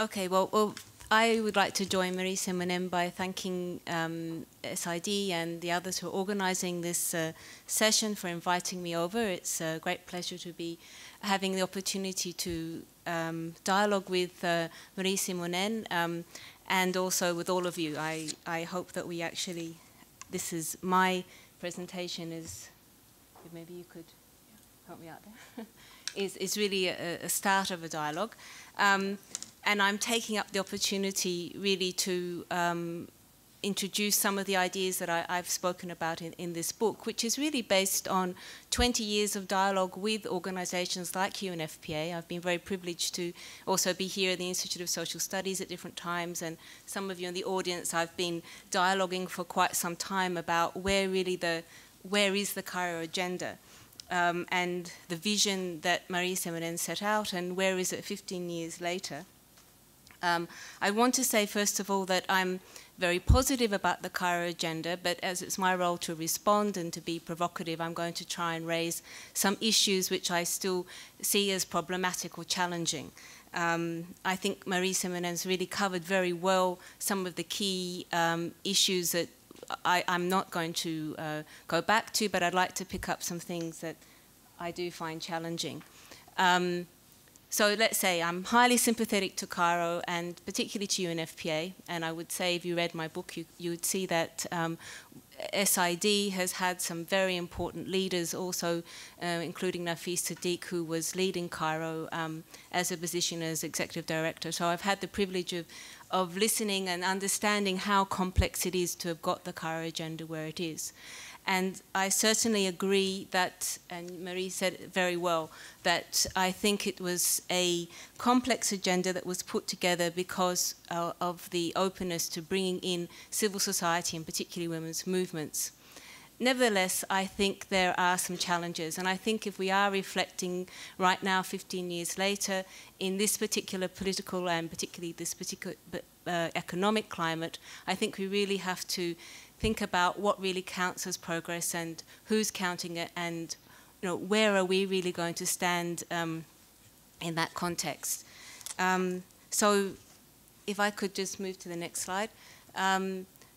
Okay, well, I would like to join Marie-Simonen by thanking SID and the others who are organising this session for inviting me over. It's a great pleasure to be having the opportunity to dialogue with Marie-Simonen and also with all of you. I hope that we actually, this is my presentation is, maybe you could help me out there, is really a start of a dialogue. And I'm taking up the opportunity really to introduce some of the ideas that I've spoken about in this book, which is really based on 20 years of dialogue with organisations like UNFPA. I've been very privileged to also be here at the Institute of Social Studies at different times, and some of you in the audience, I've been dialoguing for quite some time about where is the Cairo agenda. And the vision that Marie-Simonen set out, and where is it 15 years later. I want to say, first of all, that I'm very positive about the Cairo agenda, but as it's my role to respond and to be provocative, I'm going to try and raise some issues which I still see as problematic or challenging. I think Marie-Simonen's really covered very well some of the key issues that I'm not going to go back to, but I'd like to pick up some things that I do find challenging. So let's say I'm highly sympathetic to Cairo and particularly to UNFPA, and I would say if you read my book you would see that SID has had some very important leaders also, including Nafis Sadiq, who was leading Cairo as a position as executive director. So I've had the privilege of listening and understanding how complex it is to have got the Cairo agenda where it is. And I certainly agree that, and Marie said it very well, that I think it was a complex agenda that was put together because of the openness to bringing in civil society and particularly women's movements. Nevertheless, I think there are some challenges, and I think if we are reflecting right now, 15 years later, in this particular political and particularly this particular economic climate, I think we really have to think about what really counts as progress and who's counting it, and where are we really going to stand in that context. So if I could just move to the next slide.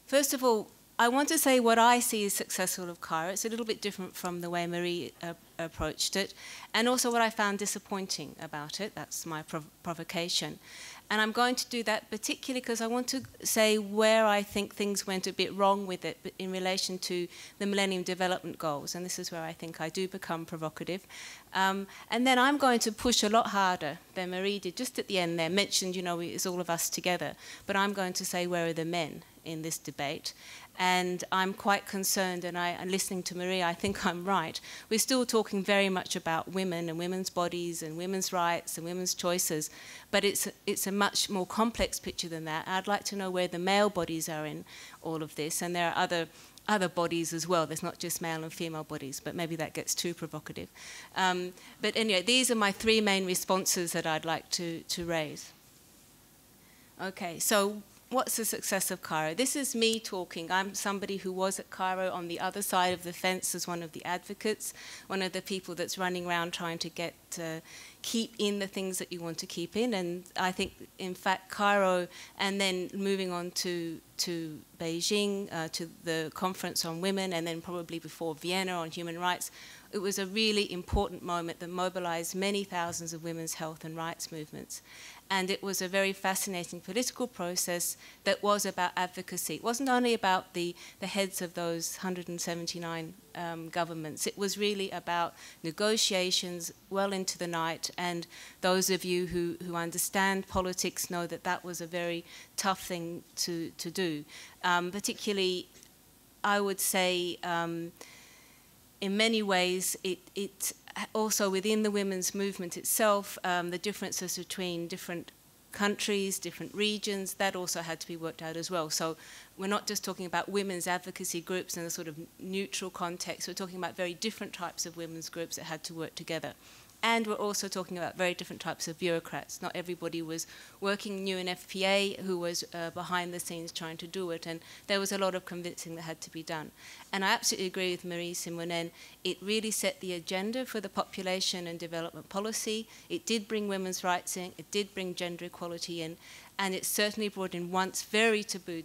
First of all, I want to say what I see as successful of Cairo. It's a little bit different from the way Marie approached it, and also what I found disappointing about it. That's my provocation. And I'm going to do that particularly because I want to say where I think things went a bit wrong with it in relation to the Millennium Development Goals. And this is where I think I do become provocative. And then I'm going to push a lot harder than Marie did. Just at the end there, mentioned, it's all of us together. But I'm going to say, where are the men in this debate? And I'm quite concerned, and listening to Marie, I think I'm right. We're still talking very much about women and women's bodies and women's rights and women's choices, but it's a much more complex picture than that. I'd like to know where the male bodies are in all of this, and there are other bodies as well. There's not just male and female bodies, but maybe that gets too provocative. But anyway, these are my three main responses that I'd like to raise. Okay, so what's the success of Cairo? This is me talking. I'm somebody who was at Cairo on the other side of the fence as one of the advocates, one of the people that's running around trying to keep in the things that you want to keep in. And I think, in fact, Cairo, and then moving on to Beijing, to the conference on women, and then probably before Vienna on human rights, it was a really important moment that mobilized many thousands of women's health and rights movements. And it was a very fascinating political process that was about advocacy. It wasn't only about the heads of those 179 governments. It was really about negotiations well into the night. And those of you who understand politics know that that was a very tough thing to do. Particularly, I would say, in many ways, it also within the women's movement itself, the differences between different countries, different regions, that also had to be worked out as well. So we're not just talking about women's advocacy groups in a sort of neutral context. We're talking about very different types of women's groups that had to work together. And we're also talking about very different types of bureaucrats. Not everybody was working new in FPA who was behind the scenes trying to do it. And there was a lot of convincing that had to be done. And I absolutely agree with Marie Simonen. It really set the agenda for the population and development policy. It did bring women's rights in. It did bring gender equality in. And it certainly brought in once very taboo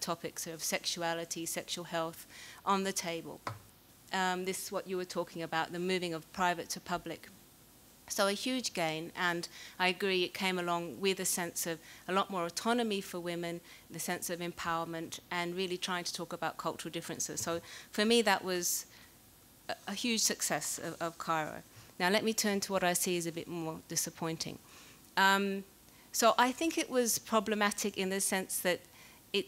topics of sexuality, sexual health on the table. This is what you were talking about, the moving of private to public. So a huge gain, and I agree it came along with a sense of a lot more autonomy for women, the sense of empowerment, and really trying to talk about cultural differences. So for me, that was a huge success of Cairo. Now let me turn to what I see as a bit more disappointing. So I think it was problematic in the sense that it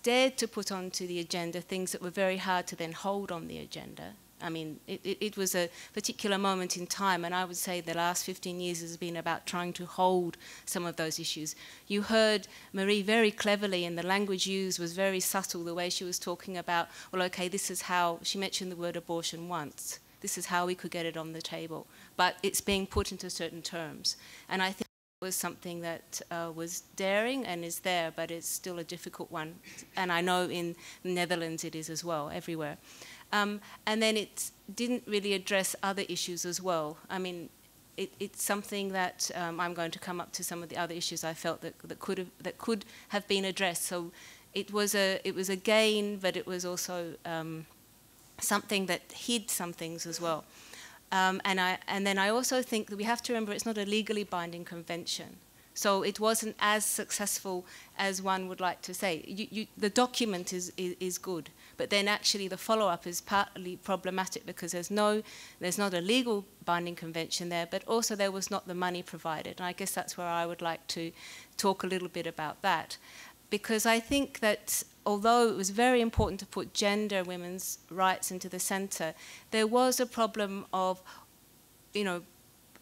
dared to put onto the agenda things that were very hard to then hold on the agenda. I mean, it was a particular moment in time, and I would say the last 15 years has been about trying to hold some of those issues. You heard Marie very cleverly, and the language used was very subtle, the way she was talking about, well, okay, this is how, she mentioned the word abortion once. This is how we could get it on the table. But it's being put into certain terms. And I think was something that was daring and is there, but it's still a difficult one. And I know in the Netherlands it is as well, everywhere. And then it didn't really address other issues as well. I mean, it's something that I'm going to come up to some of the other issues I felt that could have been addressed. So it was a gain, but it was also something that hid some things as well. And then I also think that we have to remember it's not a legally binding convention. So it wasn't as successful as one would like to say. The document is good, but then actually the follow-up is partly problematic because there's not a legal binding convention there, but also there was not the money provided. And I guess that's where I would like to talk a little bit about that. Because I think that although it was very important to put gender, women's rights into the center, there was a problem of,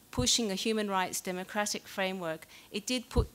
pushing a human rights democratic framework. It did put